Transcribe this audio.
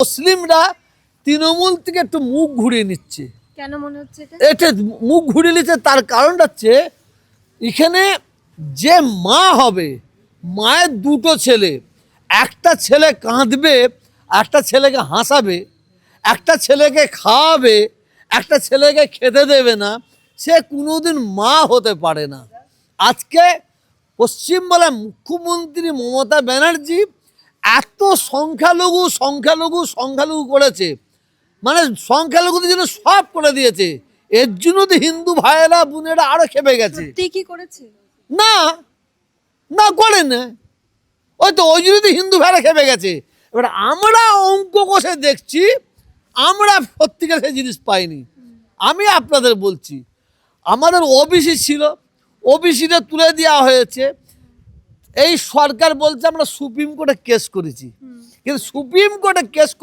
মুসলিমরা তৃণমূল থেকে একটু মুখ ঘুরিয়ে নিচ্ছে। কেন মনে হচ্ছে এটা মুখ ঘুরিয়ে নিচ্ছে তার কারণটা হচ্ছে এখানে যে মা হবে, মায়ের দুটো ছেলে, একটা ছেলে কাঁদবে, একটা ছেলেকে হাসাবে, একটা ছেলেকে খাওয়াবে, একটা ছেলেকে খেতে দেবে না, সে কোনোদিন মা হতে পারে না। আজকে পশ্চিমবাংলার মুখ্যমন্ত্রী মমতা ব্যানার্জি এত সংখ্যালঘু করেছে, মানে সংখ্যালঘুদের জন্য সব করে দিয়েছে। এর জন্য তো হিন্দু ভাইয়েরা বোনেরা আরো খেপে গেছে। কি করেছে? না না করে না, ওই জন্য তো হিন্দু ভাইয়েরা খেপে গেছে। এবার আমরা অঙ্ক কষে দেখছি, আমরা সত্যিকার সেই জিনিস পাইনি। আমি আপনাদের বলছি, আমাদের ওবিসি ছিল, ওবিসিটা তুলে দেওয়া হয়েছে। এই সরকার বলছে আমরা সুপ্রিম কোর্টে কেস করেছি, কিন্তু সুপ্রিম কোর্টে কেস